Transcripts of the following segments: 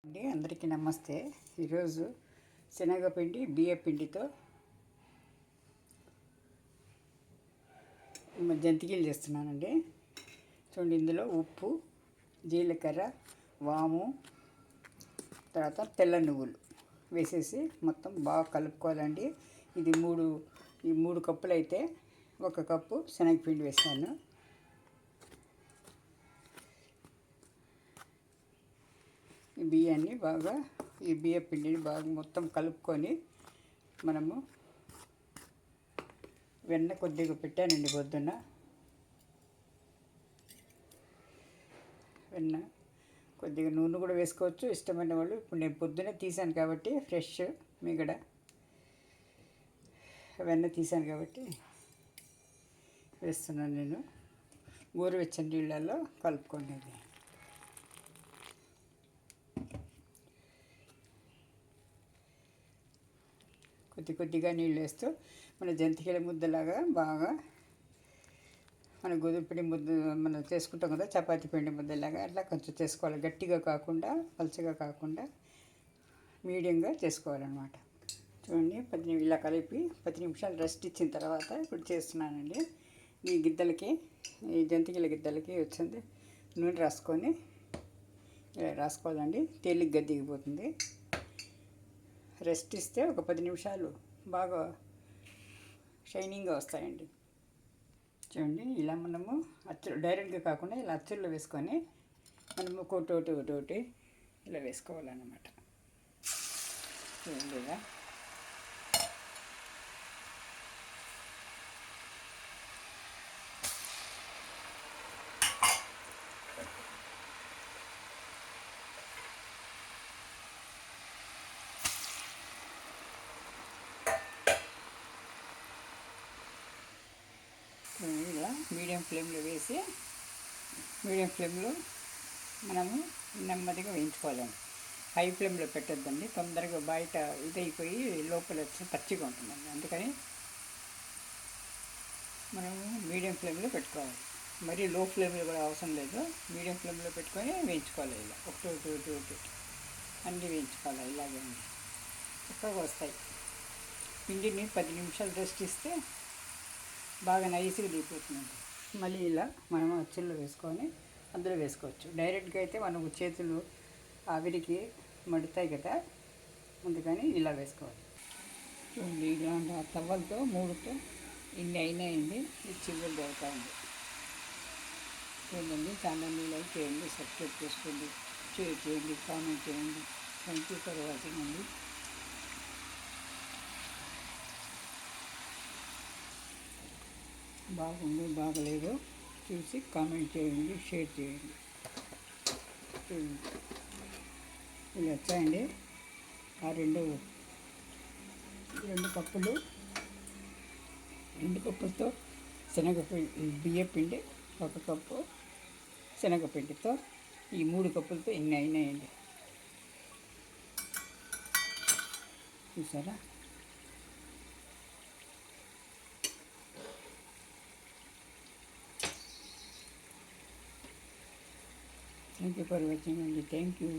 అండి అందరికీ నమస్తే. ఈరోజు శనగపిండి బియ్య పిండితో జంతికలు చేస్తున్నానండి. చూడండి, ఇందులో ఉప్పు, జీలకర్ర, వాము, తర్వాత తెల్ల నువ్వులు వేసేసి మొత్తం బాగా కలుపుకోవాలండి. ఈ మూడు కప్పులు అయితే 1 కప్పు శనగపిండి వేసాను. ఈ బియ్య పిండిని బాగా మొత్తం కలుపుకొని మనము వెన్న కొద్దిగా పెట్టానండి పొద్దున్న. వెన్న కొద్దిగా నూనె కూడా వేసుకోవచ్చు ఇష్టమైన వాళ్ళు. ఇప్పుడు నేను పొద్దున్నే తీసాను కాబట్టి ఫ్రెష్ మీగడ వెన్న తీసాను కాబట్టి వేస్తున్నాను. నేను గోరువెచ్చని నీళ్ళల్లో కలుపుకోండి. కొద్దిగా నీళ్ళు వేస్తూ మన జంతికల ముద్దలాగా బాగా మన గోధుమ పిండి ముద్ద మనం చేసుకుంటాం కదా, చపాతీ పిండి ముద్దలాగా అట్లా కొంచెం చేసుకోవాలి. గట్టిగా కాకుండా పలుచగా కాకుండా మీడియంగా చేసుకోవాలన్నమాట. చూడండి, ఇలా కలిపి 10 నిమిషాలు రెస్ట్ ఇచ్చిన తర్వాత ఇప్పుడు చేస్తున్నానండి. ఈ జంతికల గిద్దలకి వచ్చింది నూనె రాసుకొని ఇలా రాసుకోవాలండి. తేలిగ్గా దిగిపోతుంది. రెస్ట్ ఇస్తే ఒక 10 నిమిషాలు బాగా షైనింగ్గా వస్తాయండి. చూడండి, ఇలా మనము డైరెక్ట్గా కాకుండా ఇలా అచ్చుల్లో వేసుకొని మనము ఒకటి ఇలా వేసుకోవాలన్నమాట. చూడండి, ఇలా మీడియం ఫ్లేమ్లో వేసి మీడియం ఫ్లేమ్లో మనము నెమ్మదిగా వేయించుకోవాలండి. హై ఫ్లేమ్లో పెట్టద్దండి, తొందరగా బయట ఇదైపోయి లోపల వచ్చి పచ్చిగా ఉంటుందండి. అందుకని మనము మీడియం ఫ్లేమ్లో పెట్టుకోవాలి. మరీ లో ఫ్లేమ్లో కూడా అవసరం లేదు. మీడియం ఫ్లేమ్లో పెట్టుకొని వేయించుకోవాలి. ఇలా ఒకటి అన్నీ వేయించుకోవాలి. ఇలాగే చక్కగా వస్తాయి. పిండిని 10 నిమిషాలు రెస్ట్ ఇస్తే బాగా నైస్గా దిగిపోతుందండి. మళ్ళీ ఇలా మనం అచ్చుల్లో వేసుకొని అందులో వేసుకోవచ్చు. డైరెక్ట్గా అయితే మనకు చేతులు ఆవిరికి మడుతాయి కదా, అందుకని ఇలా వేసుకోవాలి. చూడండి, ఇలా తవ్వలతో 3తో ఇన్ని అయినాయండి. ఇది చివరి అవుతా ఉంది. చూడండి, ఛానల్ని లైక్ చేయండి, సబ్స్క్రైబ్ చేసుకోండి, షేర్ చేయండి, కామెంట్ చేయండి. థ్యాంక్ యూ ఫర్ వాచింగ్ అండి. బాగుంది బాగలేదు చూసి కామెంట్ చేయండి, షేర్ చేయండి. ఇవి వచ్చాయండి. ఆ రెండు కప్పులతో బియ్య పిండి, 1 కప్పు శనగపిండితో ఈ 3 కప్పులతో ఇన్ని అయినాయండి. చూసారా? Thank you for watching and thank you.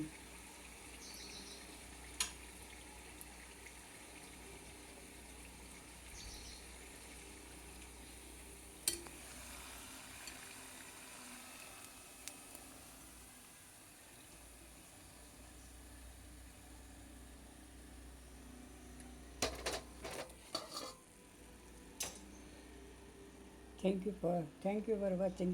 Thank you for watching.